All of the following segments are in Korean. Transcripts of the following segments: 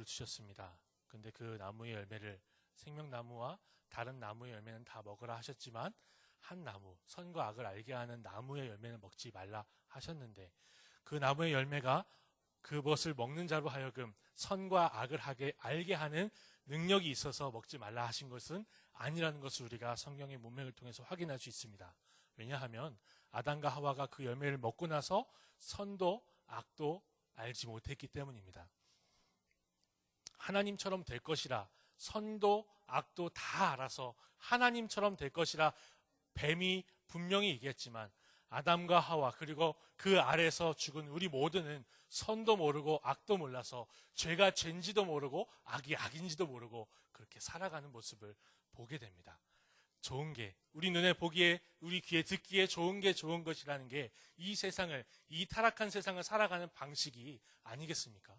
나무를 주셨습니다. 근데 그 나무의 열매를 생명나무와 다른 나무의 열매는 다 먹으라 하셨지만 한 나무, 선과 악을 알게 하는 나무의 열매는 먹지 말라 하셨는데 그 나무의 열매가 그것을 먹는 자로 하여금 선과 악을 알게 하는 능력이 있어서 먹지 말라 하신 것은 아니라는 것을 우리가 성경의 문맥을 통해서 확인할 수 있습니다. 왜냐하면 아담과 하와가 그 열매를 먹고 나서 선도 악도 알지 못했기 때문입니다. 하나님처럼 될 것이라, 선도 악도 다 알아서 하나님처럼 될 것이라 뱀이 분명히 얘기했지만 아담과 하와 그리고 그 아래에서 죽은 우리 모두는 선도 모르고 악도 몰라서 죄가 죄인지도 모르고 악이 악인지도 모르고 그렇게 살아가는 모습을 보게 됩니다. 좋은 게, 우리 눈에 보기에, 우리 귀에 듣기에 좋은 게 좋은 것이라는 게 이 세상을, 이 타락한 세상을 살아가는 방식이 아니겠습니까?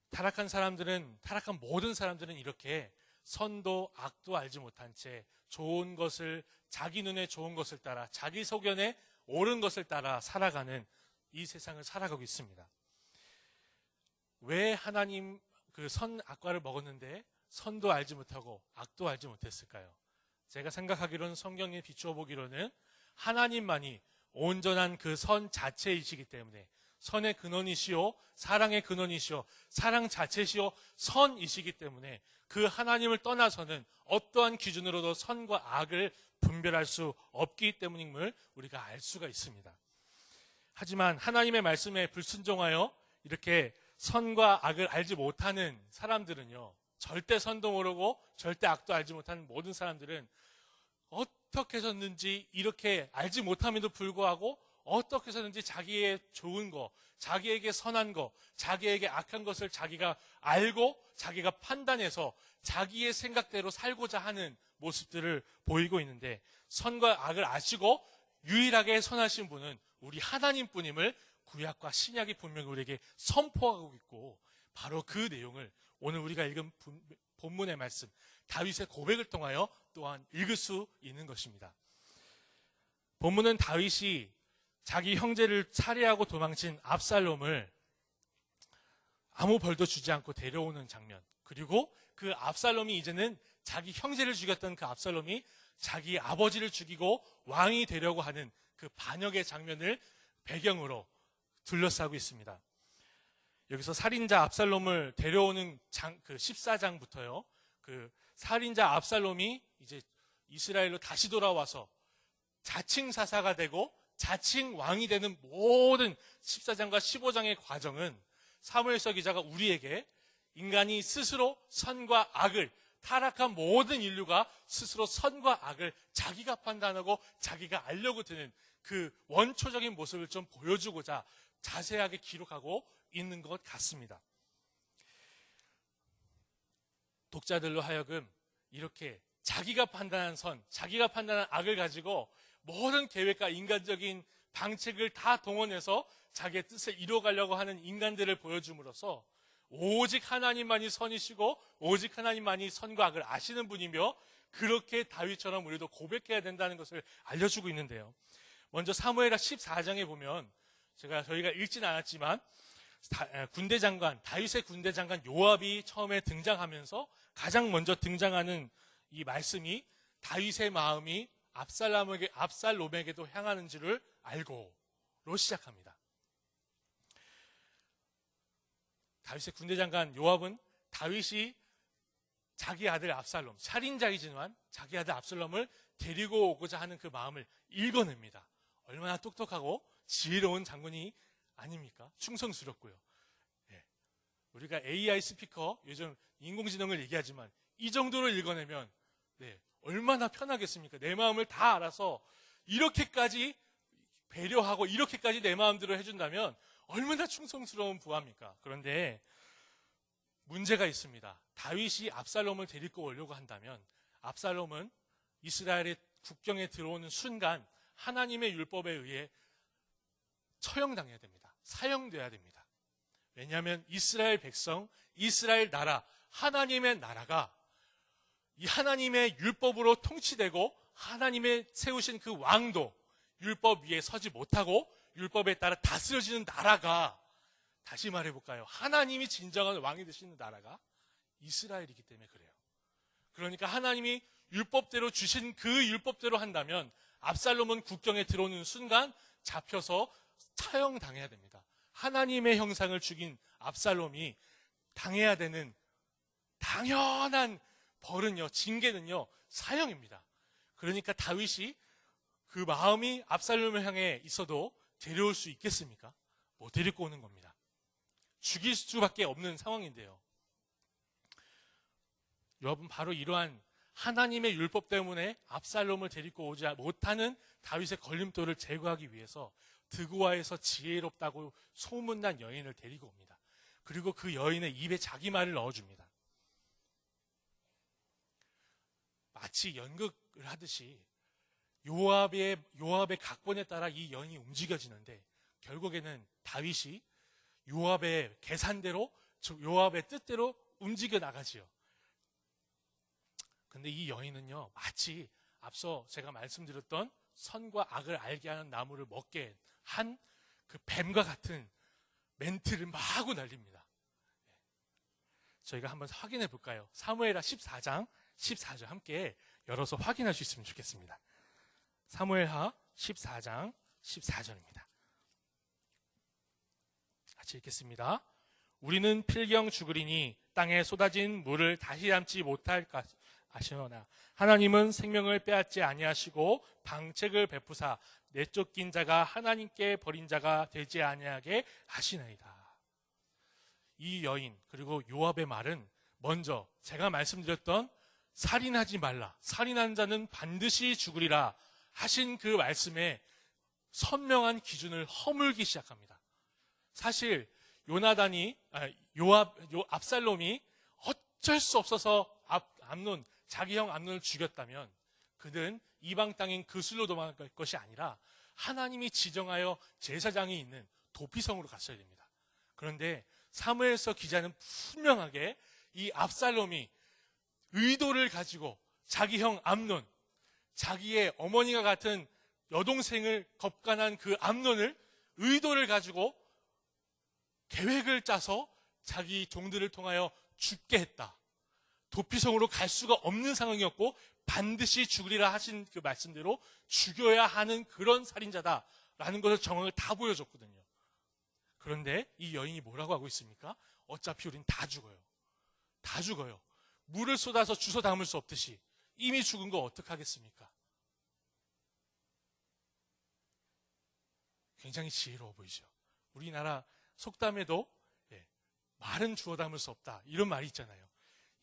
타락한 모든 사람들은 이렇게 선도 악도 알지 못한 채 좋은 것을, 자기 눈에 좋은 것을 따라, 자기 소견에 옳은 것을 따라 살아가는 이 세상을 살아가고 있습니다. 왜 하나님 그 선악과를 먹었는데 선도 알지 못하고 악도 알지 못했을까요? 제가 생각하기로는, 성경에 비추어 보기로는 하나님만이 온전한 그 선 자체이시기 때문에, 선의 근원이시오 사랑의 근원이시오 사랑 자체시오 선이시기 때문에 그 하나님을 떠나서는 어떠한 기준으로도 선과 악을 분별할 수 없기 때문임을 우리가 알 수가 있습니다. 하지만 하나님의 말씀에 불순종하여 이렇게 선과 악을 알지 못하는 사람들은요, 절대 선도 모르고 절대 악도 알지 못하는 모든 사람들은 어떻게 해서든지 이렇게 알지 못함에도 불구하고 어떻게 해서든지 자기의 좋은 거, 자기에게 선한 거, 자기에게 악한 것을 자기가 알고 자기가 판단해서 자기의 생각대로 살고자 하는 모습들을 보이고 있는데, 선과 악을 아시고 유일하게 선하신 분은 우리 하나님뿐임을 구약과 신약이 분명히 우리에게 선포하고 있고, 바로 그 내용을 오늘 우리가 읽은 본문의 말씀, 다윗의 고백을 통하여 또한 읽을 수 있는 것입니다. 본문은 다윗이 자기 형제를 살해하고 도망친 압살롬을 아무 벌도 주지 않고 데려오는 장면, 그리고 그 압살롬이 이제는 자기 형제를 죽였던 그 압살롬이 자기 아버지를 죽이고 왕이 되려고 하는 그 반역의 장면을 배경으로 둘러싸고 있습니다. 여기서 살인자 압살롬을 데려오는 그 14장부터요, 그 살인자 압살롬이 이제 이스라엘로 다시 돌아와서 자칭 사사가 되고 자칭 왕이 되는 모든 14장과 15장의 과정은 사무엘서 기자가 우리에게 인간이 스스로 선과 악을, 타락한 모든 인류가 스스로 선과 악을 자기가 판단하고 자기가 알려고 드는 그 원초적인 모습을 좀 보여주고자 자세하게 기록하고 있는 것 같습니다. 독자들로 하여금 이렇게 자기가 판단한 선, 자기가 판단한 악을 가지고 모든 계획과 인간적인 방책을 다 동원해서 자기의 뜻을 이루어가려고 하는 인간들을 보여줌으로써 오직 하나님만이 선이시고 오직 하나님만이 선과 악을 아시는 분이며, 그렇게 다윗처럼 우리도 고백해야 된다는 것을 알려주고 있는데요. 먼저 사무엘하 14장에 보면, 저희가 읽지는 않았지만 군대 장관, 다윗의 군대 장관 요압이 처음에 등장하면서 가장 먼저 등장하는 이 말씀이 다윗의 마음이 압살롬에게도 향하는 줄을 알고로 시작합니다. 다윗의 군대 장관 요압은 다윗이 자기 아들 압살롬, 살인자이지만 자기 아들 압살롬을 데리고 오고자 하는 그 마음을 읽어냅니다. 얼마나 똑똑하고 지혜로운 장군이 아닙니까? 충성스럽고요. 네. 우리가 AI 스피커, 요즘 인공지능을 얘기하지만 이 정도로 읽어내면 얼마나 편하겠습니까? 내 마음을 다 알아서 이렇게까지 배려하고 이렇게까지 내 마음대로 해준다면 얼마나 충성스러운 부하입니까? 그런데 문제가 있습니다. 다윗이 압살롬을 데리고 오려고 한다면 압살롬은 이스라엘의 국경에 들어오는 순간 하나님의 율법에 의해 처형당해야 됩니다. 사형돼야 됩니다. 왜냐하면 이스라엘 백성, 이스라엘 나라, 하나님의 나라가 이 하나님의 율법으로 통치되고 하나님의 세우신 그 왕도 율법 위에 서지 못하고 율법에 따라 다스려지는 나라가 다시 말해볼까요? 하나님이 진정한 왕이 되시는 나라가 이스라엘이기 때문에 그래요. 그러니까 하나님이 율법대로 주신 그 율법대로 한다면 압살롬은 국경에 들어오는 순간 잡혀서 처형당해야 됩니다. 하나님의 형상을 죽인 압살롬이 당해야 되는 당연한 벌은요, 징계는요, 사형입니다. 그러니까 다윗이 그 마음이 압살롬을 향해 있어도 데려올 수 있겠습니까? 못 데리고 오는 겁니다. 죽일 수밖에 없는 상황인데요. 여러분, 바로 이러한 하나님의 율법 때문에 압살롬을 데리고 오지 못하는 다윗의 걸림돌을 제거하기 위해서 드고아에서 지혜롭다고 소문난 여인을 데리고 옵니다. 그리고 그 여인의 입에 자기 말을 넣어줍니다. 마치 연극을 하듯이 요압의 각본에 따라 이 여인이 움직여지는데 결국에는 다윗이 요압의 계산대로, 요압의 뜻대로 움직여 나가지요. 근데 이 여인은요, 마치 앞서 제가 말씀드렸던 선과 악을 알게 하는 나무를 먹게 한 그 뱀과 같은 멘트를 마구 날립니다. 저희가 한번 확인해 볼까요? 사무엘하 14장 14절 함께 열어서 확인할 수 있으면 좋겠습니다. 사무엘하 14장 14절입니다. 같이 읽겠습니다. 우리는 필경 죽으리니 땅에 쏟아진 물을 다시 담지 못할 아시오나 하나님은 생명을 빼앗지 아니하시고 방책을 베푸사 내쫓긴 자가 하나님께 버린 자가 되지 아니하게 하시나이다. 이 여인 그리고 요압의 말은 먼저 제가 말씀드렸던 살인하지 말라, 살인한 자는 반드시 죽으리라 하신 그 말씀에 선명한 기준을 허물기 시작합니다. 사실 압살롬이 어쩔 수 없어서 자기 형 암논을 죽였다면 그는 이방 땅인 그술로 도망갈 것이 아니라 하나님이 지정하여 제사장이 있는 도피성으로 갔어야 됩니다. 그런데 사무엘서 기자는 분명하게 이 압살롬이 의도를 가지고 자기 형 암논, 자기의 어머니가 같은 여동생을 겁간한 그 암논을 의도를 가지고 계획을 짜서 자기 종들을 통하여 죽게 했다. 도피성으로 갈 수가 없는 상황이었고 반드시 죽으리라 하신 그 말씀대로 죽여야 하는 그런 살인자다라는 것을 정황을 다 보여줬거든요. 그런데 이 여인이 뭐라고 하고 있습니까? 어차피 우린 다 죽어요. 다 죽어요. 물을 쏟아서 주워 담을 수 없듯이 이미 죽은 거 어떡하겠습니까? 굉장히 지혜로워 보이죠. 우리나라 속담에도 말은 주워 담을 수 없다 이런 말이 있잖아요.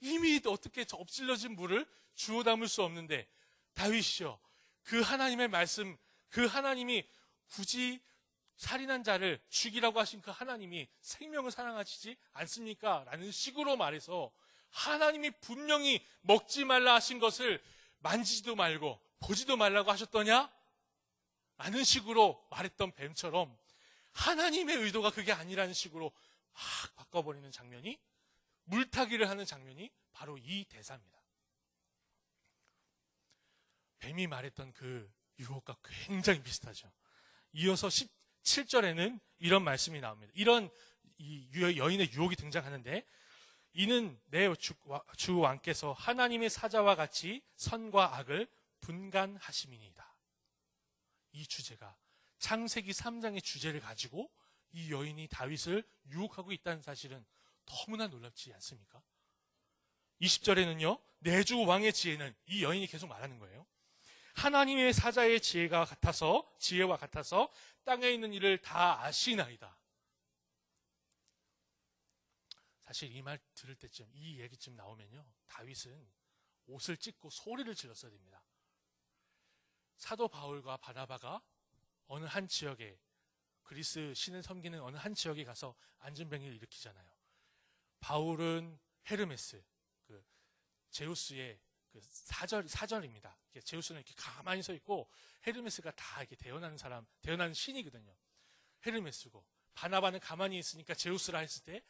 이미 어떻게 엎질러진 물을 주워 담을 수 없는데 다윗이요, 그 하나님의 말씀, 그 하나님이 굳이 살인한 자를 죽이라고 하신 그 하나님이 생명을 사랑하시지 않습니까? 라는 식으로 말해서 하나님이 분명히 먹지 말라 하신 것을 만지지도 말고 보지도 말라고 하셨더냐? 라는 식으로 말했던 뱀처럼 하나님의 의도가 그게 아니라는 식으로 막 바꿔버리는 장면이, 물타기를 하는 장면이 바로 이 대사입니다. 뱀이 말했던 그 유혹과 굉장히 비슷하죠. 이어서 17절에는 이런 말씀이 나옵니다. 이런 여인의 유혹이 등장하는데, 이는 내 주 왕께서 하나님의 사자와 같이 선과 악을 분간하심이니이다. 이 주제가 창세기 3장의 주제를 가지고 이 여인이 다윗을 유혹하고 있다는 사실은 너무나 놀랍지 않습니까? 20절에는요, 내 주 왕의 지혜는, 이 여인이 계속 말하는 거예요. 하나님의 사자의 지혜와 같아서 땅에 있는 일을 다 아시나이다. 사실 이 말 들을 때쯤, 이 얘기쯤 나오면요, 다윗은 옷을 찢고 소리를 질렀어야 됩니다. 사도 바울과 바나바가 어느 한 지역에, 그리스 신을 섬기는 어느 한 지역에 가서 안전병을 일으키잖아요. 바울은 헤르메스, 그 제우스의 그 사절입니다. 제우스는 이렇게 가만히 서 있고 헤르메스가 다 이렇게 대언하는 신이거든요. 헤르메스고, 바나바는 가만히 있으니까 제우스라 했을 때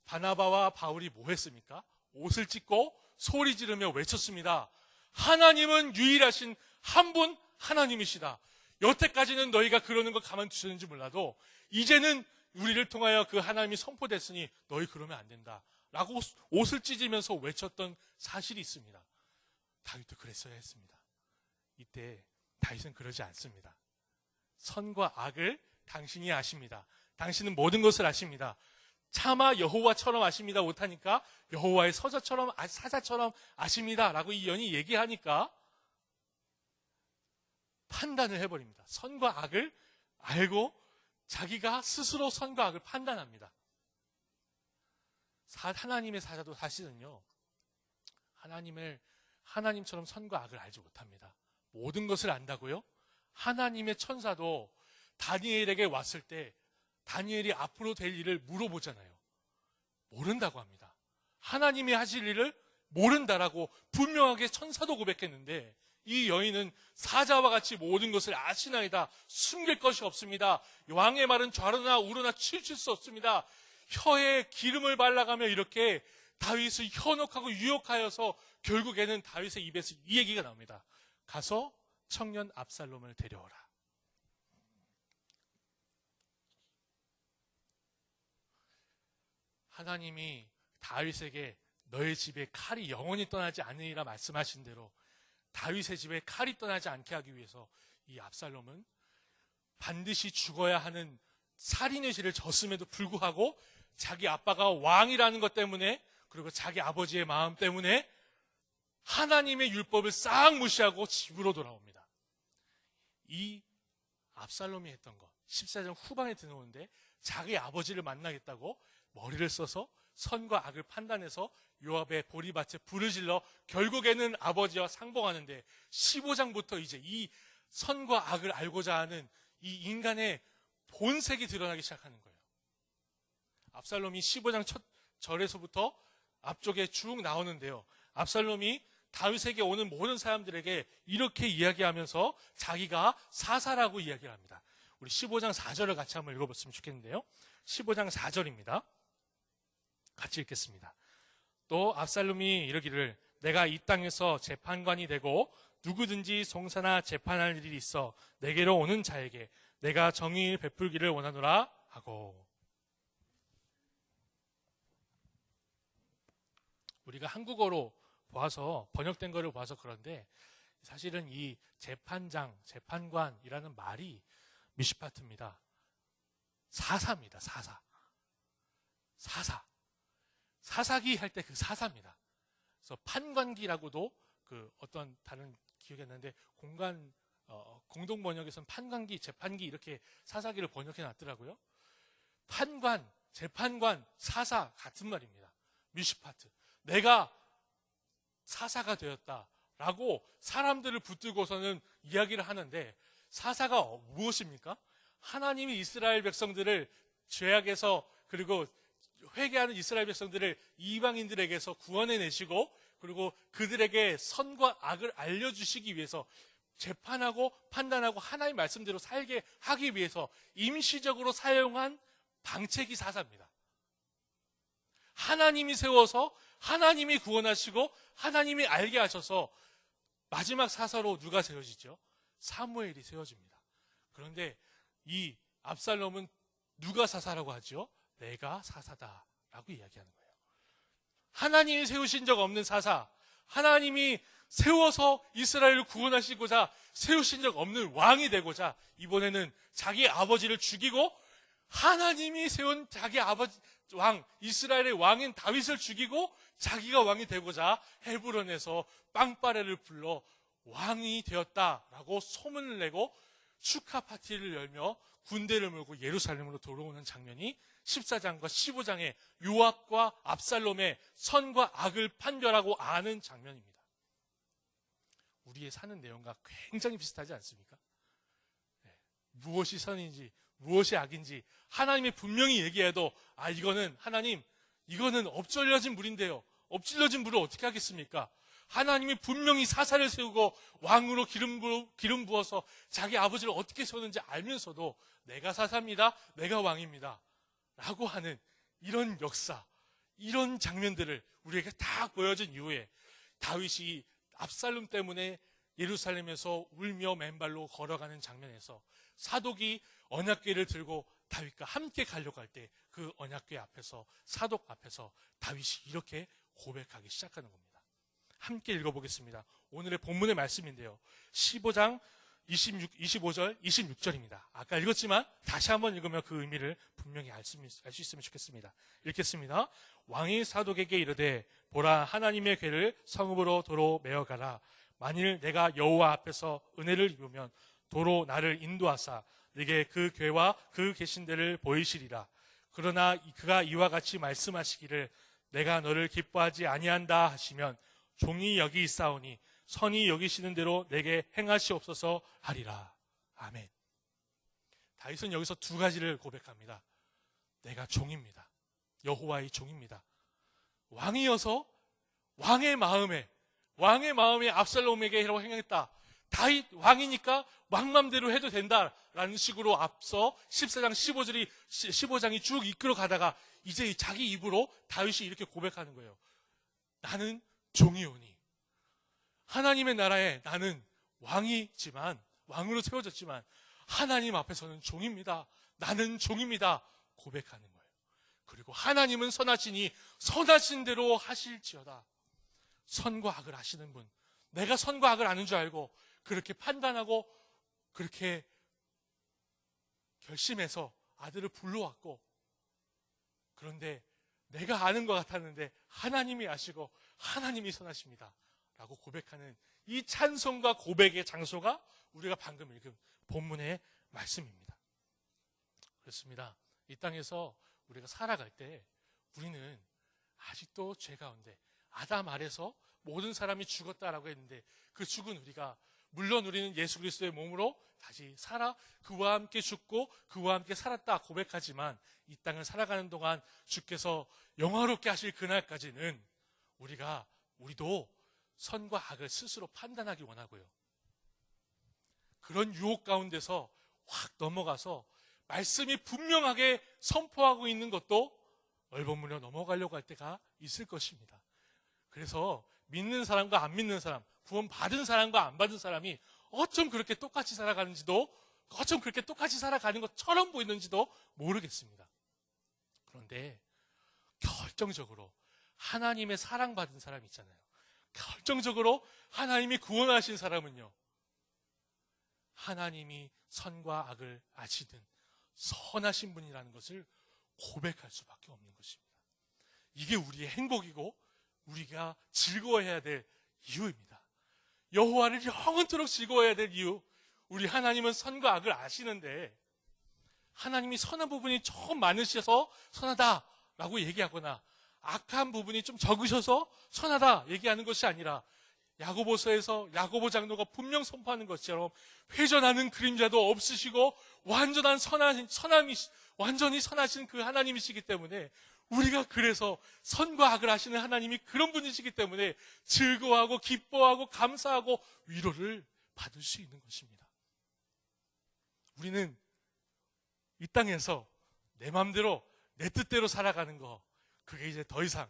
바나바와 바울이 뭐 했습니까? 옷을 찢고 소리 지르며 외쳤습니다. 하나님은 유일하신 한 분 하나님이시다. 여태까지는 너희가 그러는 거 가만 두셨는지 몰라도 이제는 우리를 통하여 그 하나님이 선포됐으니 너희 그러면 안 된다 라고 옷을 찢으면서 외쳤던 사실이 있습니다. 다윗도 그랬어야 했습니다. 이때 다윗은 그러지 않습니다. 선과 악을 당신이 아십니다. 당신은 모든 것을 아십니다. 차마 여호와처럼 아십니다 못하니까 여호와의 사자처럼 아십니다 라고 이 연이 얘기하니까 판단을 해버립니다. 선과 악을 알고 자기가 스스로 선과 악을 판단합니다. 하나님의 사자도 사실은요, 하나님처럼 선과 악을 알지 못합니다. 모든 것을 안다고요? 하나님의 천사도 다니엘에게 왔을 때 다니엘이 앞으로 될 일을 물어보잖아요. 모른다고 합니다. 하나님이 하실 일을 모른다라고 분명하게 천사도 고백했는데 이 여인은 사자와 같이 모든 것을 아시나이다. 숨길 것이 없습니다. 왕의 말은 좌로나 우로나 치우칠 수 없습니다. 혀에 기름을 발라가며 이렇게 다윗을 현혹하고 유혹하여서 결국에는 다윗의 입에서 이 얘기가 나옵니다. 가서 청년 압살롬을 데려오라. 하나님이 다윗에게 너의 집에 칼이 영원히 떠나지 않으리라 말씀하신 대로 다윗의 집에 칼이 떠나지 않게 하기 위해서 이 압살롬은 반드시 죽어야 하는 살인의 죄를 졌음에도 불구하고 자기 아빠가 왕이라는 것 때문에 그리고 자기 아버지의 마음 때문에 하나님의 율법을 싹 무시하고 집으로 돌아옵니다. 이 압살롬이 했던 것 14장 후반에 들어오는데 자기 아버지를 만나겠다고 머리를 써서 선과 악을 판단해서 요압의 보리밭에 불을 질러 결국에는 아버지와 상봉하는데 15장부터 이제 이 선과 악을 알고자 하는 이 인간의 본색이 드러나기 시작하는 거예요. 압살롬이 15장 첫 절에서부터 앞쪽에 쭉 나오는데요. 압살롬이 다윗에게 오는 모든 사람들에게 이렇게 이야기하면서 자기가 사사라고 이야기를 합니다. 우리 15장 4절을 같이 한번 읽어봤으면 좋겠는데요. 15장 4절입니다. 같이 읽겠습니다. 또 압살롬이 이르기를 내가 이 땅에서 재판관이 되고 누구든지 송사나 재판할 일이 있어 내게로 오는 자에게 내가 정의를 베풀기를 원하노라 하고. 우리가 한국어로 봐서 번역된 거를 봐서 그런데 사실은 이 재판장, 재판관이라는 말이 미슈파트입니다. 사사입니다. 사사기 할 때 그 사사입니다. 그래서 판관기라고도 그 어떤 다른 기억이 났는데 공동 번역에서는 판관기, 재판기 이렇게 사사기를 번역해 놨더라고요. 판관, 재판관, 사사 같은 말입니다. 미슈파트. 내가 사사가 되었다라고 사람들을 붙들고서는 이야기를 하는데 사사가 무엇입니까? 하나님이 이스라엘 백성들을 죄악에서 그리고 회개하는 이스라엘 백성들을 이방인들에게서 구원해내시고 그리고 그들에게 선과 악을 알려주시기 위해서 재판하고 판단하고 하나님 말씀대로 살게 하기 위해서 임시적으로 사용한 방책이 사사입니다. 하나님이 세워서 하나님이 구원하시고 하나님이 알게 하셔서 마지막 사사로 누가 세워지죠? 사무엘이 세워집니다. 그런데 이 압살롬은 누가 사사라고 하죠? 내가 사사다라고 이야기하는 거예요. 하나님이 세우신 적 없는 사사, 하나님이 세워서 이스라엘을 구원하시고자 세우신 적 없는 왕이 되고자 이번에는 자기 아버지를 죽이고 하나님이 세운 자기 아버지 왕, 이스라엘의 왕인 다윗을 죽이고 자기가 왕이 되고자 헤브론에서 빵빠레를 불러 왕이 되었다라고 소문을 내고 축하 파티를 열며 군대를 몰고 예루살렘으로 돌아오는 장면이 14장과 15장의 요압과 압살롬의 선과 악을 판별하고 아는 장면입니다. 우리의 사는 내용과 굉장히 비슷하지 않습니까? 네. 무엇이 선인지 무엇이 악인지 하나님이 분명히 얘기해도 이거는 하나님 이거는 엎질러진 물인데요. 엎질러진 물을 어떻게 하겠습니까? 하나님이 분명히 사사를 세우고 왕으로 기름 부어서 자기 아버지를 어떻게 세우는지 알면서도 내가 사사입니다. 내가 왕입니다. 라고 하는 이런 역사, 이런 장면들을 우리에게 다 보여준 이후에 다윗이 압살롬 때문에 예루살렘에서 울며 맨발로 걸어가는 장면에서 사독이 언약궤를 들고 다윗과 함께 가려고 할 때 그 언약궤 앞에서, 사독 앞에서 다윗이 이렇게 고백하기 시작하는 겁니다. 함께 읽어보겠습니다. 오늘의 본문의 말씀인데요. 15장 25절, 26절입니다. 아까 읽었지만 다시 한번 읽으면 그 의미를 분명히 알 수 있으면 좋겠습니다. 읽겠습니다. 왕이 사독에게 이르되 보라, 하나님의 궤를 성읍으로 도로 메어가라. 만일 내가 여호와 앞에서 은혜를 입으면 도로 나를 인도하사 네게 그 궤와 그 계신 데를 보이시리라. 그러나 그가 이와 같이 말씀하시기를 내가 너를 기뻐하지 아니한다 하시면 종이 여기 있사오니 선이 여기시는 대로 내게 행하시옵소서 하리라. 아멘. 다윗은 여기서 두 가지를 고백합니다. 내가 종입니다. 여호와의 종입니다. 왕이어서 왕의 마음에 압살롬에게 행했다. 다윗 왕이니까 왕맘대로 해도 된다라는 식으로 앞서 14장 15장이 쭉 이끌어 가다가 이제 자기 입으로 다윗이 이렇게 고백하는 거예요. 나는 종이오니 하나님의 나라에 나는 왕으로 세워졌지만 하나님 앞에서는 종입니다. 나는 종입니다. 고백하는 거예요. 그리고 하나님은 선하시니 선하신 대로 하실지어다. 선과 악을 아시는 분, 내가 선과 악을 아는 줄 알고 그렇게 판단하고 그렇게 결심해서 아들을 불러왔고, 그런데 내가 아는 것 같았는데 하나님이 아시고 하나님이 선하십니다 라고 고백하는 이 찬송과 고백의 장소가 우리가 방금 읽은 본문의 말씀입니다. 그렇습니다. 이 땅에서 우리가 살아갈 때 우리는 아직도 죄 가운데, 아담 아래서 모든 사람이 죽었다라고 했는데 그 죽은 우리가, 물론 우리는 예수 그리스도의 몸으로 다시 살아 그와 함께 죽고 그와 함께 살았다 고백하지만 이 땅을 살아가는 동안 주께서 영화롭게 하실 그날까지는 우리도 선과 악을 스스로 판단하기 원하고요. 그런 유혹 가운데서 확 넘어가서 말씀이 분명하게 선포하고 있는 것도 얼버무려 넘어가려고 할 때가 있을 것입니다. 그래서 믿는 사람과 안 믿는 사람, 구원 받은 사람과 안 받은 사람이 어쩜 그렇게 똑같이 살아가는지도, 어쩜 그렇게 똑같이 살아가는 것처럼 보이는지도 모르겠습니다. 그런데 결정적으로 하나님의 사랑받은 사람 있잖아요. 결정적으로 하나님이 구원하신 사람은요, 하나님이 선과 악을 아시는 선하신 분이라는 것을 고백할 수밖에 없는 것입니다. 이게 우리의 행복이고 우리가 즐거워해야 될 이유입니다. 여호와를 영원토록 즐거워해야 될 이유, 우리 하나님은 선과 악을 아시는데 하나님이 선한 부분이 좀 많으셔서 선하다라고 얘기하거나 악한 부분이 좀 적으셔서 선하다 얘기하는 것이 아니라 야고보서에서 야고보 장로가 분명 선포하는 것처럼 회전하는 그림자도 없으시고 완전히 선하신 그 하나님이시기 때문에 우리가 그래서 선과 악을 하시는 하나님이 그런 분이시기 때문에 즐거워하고 기뻐하고 감사하고 위로를 받을 수 있는 것입니다. 우리는 이 땅에서 내 마음대로 내 뜻대로 살아가는 거, 그게 이제 더 이상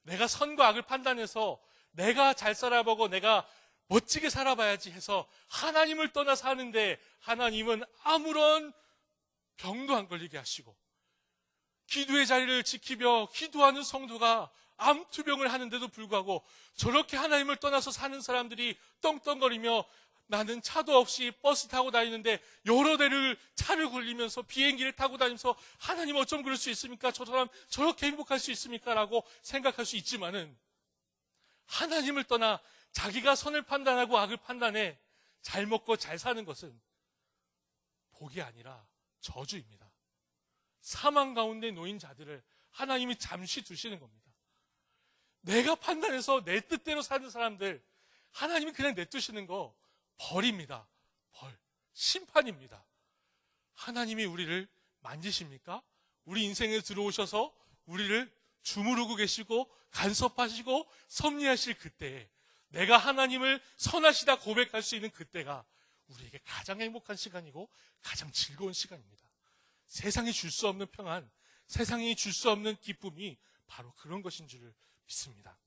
내가 선과 악을 판단해서 내가 잘 살아보고 내가 멋지게 살아봐야지 해서 하나님을 떠나 사는데 하나님은 아무런 병도 안 걸리게 하시고 기도의 자리를 지키며 기도하는 성도가 암투병을 하는데도 불구하고 저렇게 하나님을 떠나서 사는 사람들이 떵떵거리며 나는 차도 없이 버스 타고 다니는데 여러 대를 차를 굴리면서 비행기를 타고 다니면서 하나님 어쩜 그럴 수 있습니까? 저 사람 저렇게 행복할 수 있습니까? 라고 생각할 수 있지만은 하나님을 떠나 자기가 선을 판단하고 악을 판단해 잘 먹고 잘 사는 것은 복이 아니라 저주입니다. 사망 가운데 놓인 자들을 하나님이 잠시 두시는 겁니다. 내가 판단해서 내 뜻대로 사는 사람들 하나님이 그냥 내두시는 거 벌입니다. 벌, 심판입니다. 하나님이 우리를 만지십니까? 우리 인생에 들어오셔서 우리를 주무르고 계시고 간섭하시고 섭리하실 그때에 내가 하나님을 선하시다 고백할 수 있는 그때가 우리에게 가장 행복한 시간이고 가장 즐거운 시간입니다. 세상이 줄 수 없는 평안, 세상이 줄 수 없는 기쁨이 바로 그런 것인 줄 믿습니다.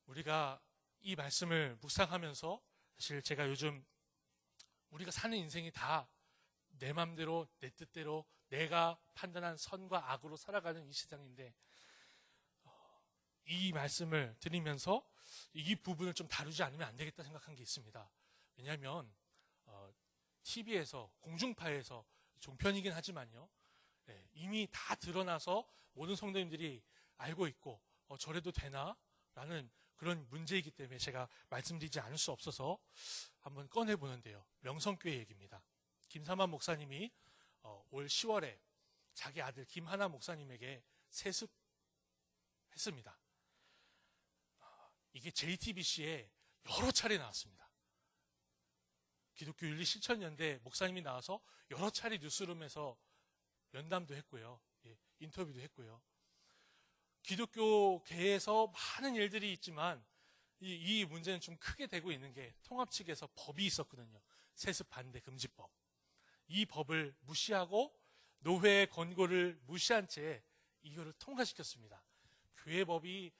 우리가 이 말씀을 묵상하면서 사실 제가 요즘 우리가 사는 인생이 다 내 맘대로 내 뜻대로 내가 판단한 선과 악으로 살아가는 이 세상인데, 이 말씀을 드리면서 이 부분을 좀 다루지 않으면 안 되겠다 생각한 게 있습니다. 왜냐하면 TV에서 공중파에서 종편이긴 하지만요, 이미 다 드러나서 모든 성도님들이 알고 있고 저래도 되나? 라는 그런 문제이기 때문에 제가 말씀드리지 않을 수 없어서 한번 꺼내보는데요. 명성교회 얘기입니다. 김삼환 목사님이 올 10월에 자기 아들 김하나 목사님에게 세습했습니다. 이게 JTBC에 여러 차례 나왔습니다. 기독교 윤리 실천연대 목사님이 나와서 여러 차례 뉴스룸에서 면담도 했고요. 인터뷰도 했고요. 기독교계에서 많은 일들이 있지만 이 문제는 좀 크게 되고 있는 게 통합 측에서 법이 있었거든요. 세습 반대 금지법. 이 법을 무시하고 노회의 권고를 무시한 채 이거를 통과시켰습니다. 교회법이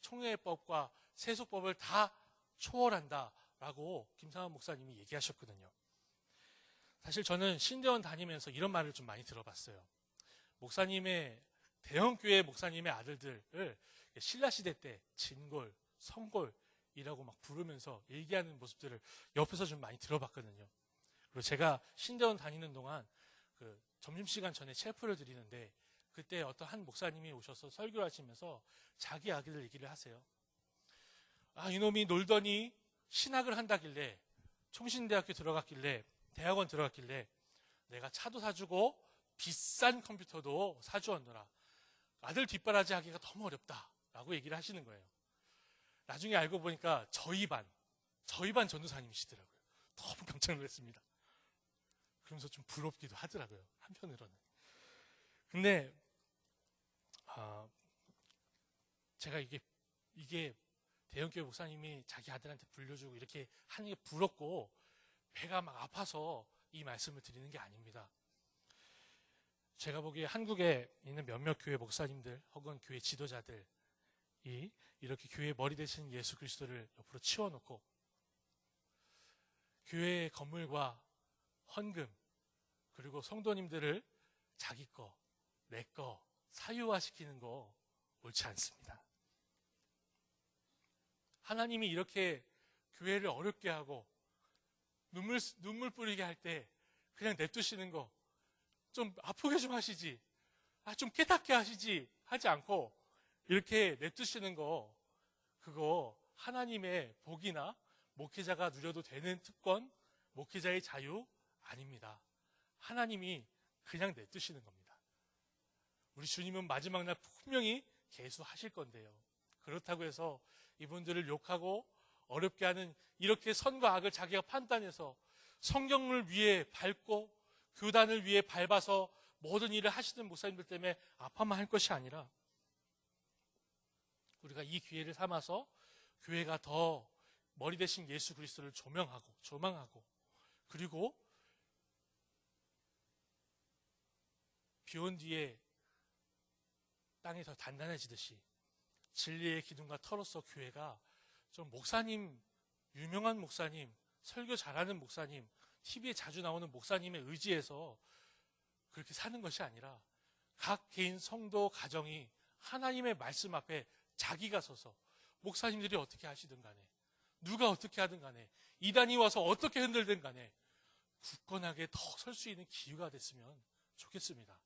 총회법과 세속법을 다 초월한다라고 김삼환 목사님이 얘기하셨거든요. 사실 저는 신대원 다니면서 이런 말을 좀 많이 들어봤어요. 대형교회 목사님의 아들들을 신라시대 때 진골, 성골이라고 막 부르면서 얘기하는 모습들을 옆에서 좀 많이 들어봤거든요. 그리고 제가 신대원 다니는 동안 점심시간 전에 첼프를 드리는데, 그때 어떤 한 목사님이 오셔서 설교를 하시면서 자기 아기들 얘기를 하세요. 이놈이 놀더니 신학을 한다길래, 총신대학교 들어갔길래, 대학원 들어갔길래 내가 차도 사주고 비싼 컴퓨터도 사주었노라. 아들 뒷바라지 하기가 너무 어렵다라고 얘기를 하시는 거예요. 나중에 알고 보니까 저희 반 전도사님이시더라고요. 너무 깜짝 놀랐습니다. 그러면서 좀 부럽기도 하더라고요, 한편으로는. 근데 제가 이게 대형교회 목사님이 자기 아들한테 불려주고 이렇게 하는 게 부럽고 배가 막 아파서 이 말씀을 드리는 게 아닙니다. 제가 보기에 한국에 있는 몇몇 교회 목사님들 혹은 교회 지도자들이 이렇게 교회 머리 대신 예수 그리스도를 옆으로 치워놓고 교회의 건물과 헌금 그리고 성도님들을 자기 거, 내 거 사유화시키는 거 옳지 않습니다. 하나님이 이렇게 교회를 어렵게 하고 눈물 뿌리게 할 때 그냥 냅두시는 거 좀 아프게 좀 하시지, 좀 깨닫게 하시지 하지 않고 이렇게 냅두시는 거, 그거 하나님의 복이나 목회자가 누려도 되는 특권, 목회자의 자유 아닙니다. 하나님이 그냥 냅두시는 겁니다. 우리 주님은 마지막 날 분명히 계수하실 건데요. 그렇다고 해서 이분들을 욕하고 어렵게 하는, 이렇게 선과 악을 자기가 판단해서 성경을 위해 밟고 교단을 위해 밟아서 모든 일을 하시는 목사님들 때문에 아파만 할 것이 아니라, 우리가 이 기회를 삼아서 교회가 더 머리 대신 예수 그리스도를 조망하고 그리고 비온 뒤에 땅이 더 단단해지듯이 진리의 기둥과 터로서 교회가 좀 유명한 목사님, 설교 잘하는 목사님, TV에 자주 나오는 목사님의 의지에서 그렇게 사는 것이 아니라 각 개인 성도 가정이 하나님의 말씀 앞에 자기가 서서 목사님들이 어떻게 하시든 간에 누가 어떻게 하든 간에 이단이 와서 어떻게 흔들든 간에 굳건하게 더 설 수 있는 기회가 됐으면 좋겠습니다.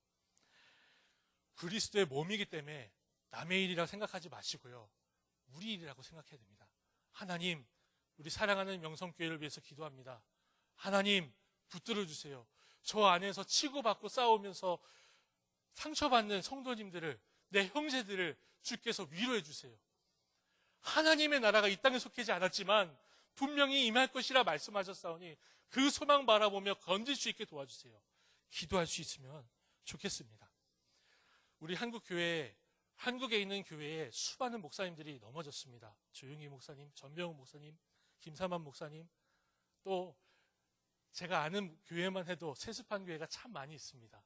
그리스도의 몸이기 때문에 남의 일이라고 생각하지 마시고요, 우리 일이라고 생각해야 됩니다. 하나님, 우리 사랑하는 명성교회를 위해서 기도합니다. 하나님, 붙들어 주세요. 저 안에서 치고받고 싸우면서 상처받는 성도님들을, 내 형제들을 주께서 위로해 주세요. 하나님의 나라가 이 땅에 속하지 않았지만 분명히 임할 것이라 말씀하셨사오니 그 소망 바라보며 건질 수 있게 도와주세요. 기도할 수 있으면 좋겠습니다. 우리 한국에 있는 교회에 수많은 목사님들이 넘어졌습니다. 조용희 목사님, 전병훈 목사님, 김삼환 목사님, 또 제가 아는 교회만 해도 세습한 교회가 참 많이 있습니다.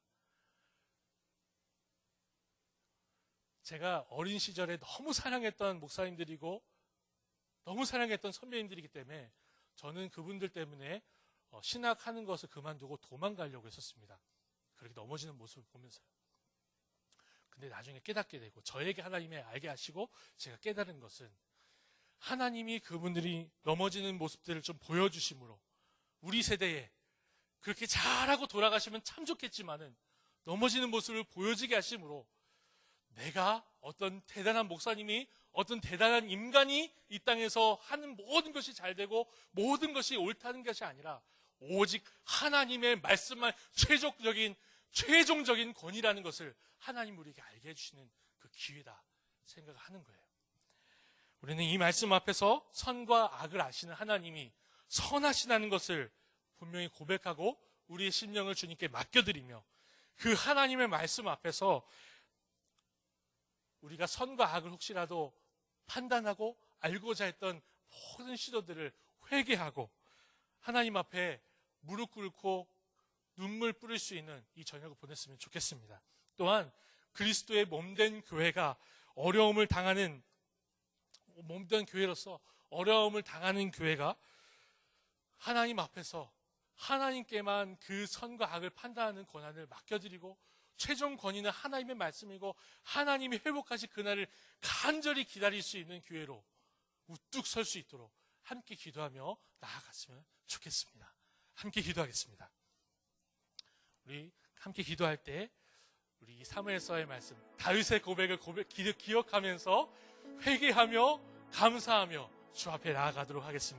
제가 어린 시절에 너무 사랑했던 목사님들이고 너무 사랑했던 선배님들이기 때문에 저는 그분들 때문에 신학하는 것을 그만두고 도망가려고 했었습니다. 그렇게 넘어지는 모습을 보면서요. 근데 나중에 깨닫게 되고 저에게 하나님이 알게 하시고 제가 깨달은 것은 하나님이 그분들이 넘어지는 모습들을 좀 보여주심으로 우리 세대에 그렇게 잘하고 돌아가시면 참 좋겠지만은 넘어지는 모습을 보여지게 하심으로 내가 어떤 대단한 목사님이 어떤 대단한 인간이 이 땅에서 하는 모든 것이 잘 되고 모든 것이 옳다는 것이 아니라 오직 하나님의 말씀만 최종적인 권위라는 것을 하나님 우리에게 알게 해주시는 그 기회다 생각을 하는 거예요. 우리는 이 말씀 앞에서 선과 악을 아시는 하나님이 선하시다는 것을 분명히 고백하고 우리의 심령을 주님께 맡겨드리며 그 하나님의 말씀 앞에서 우리가 선과 악을 혹시라도 판단하고 알고자 했던 모든 시도들을 회개하고 하나님 앞에 무릎 꿇고 눈물 뿌릴 수 있는 이 저녁을 보냈으면 좋겠습니다. 또한 그리스도의 몸된 교회가 몸된 교회로서 어려움을 당하는 교회가 하나님 앞에서 하나님께만 그 선과 악을 판단하는 권한을 맡겨드리고 최종 권위는 하나님의 말씀이고 하나님이 회복하실 그날을 간절히 기다릴 수 있는 교회로 우뚝 설 수 있도록 함께 기도하며 나아갔으면 좋겠습니다. 함께 기도하겠습니다. 우리 함께 기도할 때 우리 사무엘서의 말씀 다윗의 고백을 기억하면서 회개하며 감사하며 주 앞에 나아가도록 하겠습니다.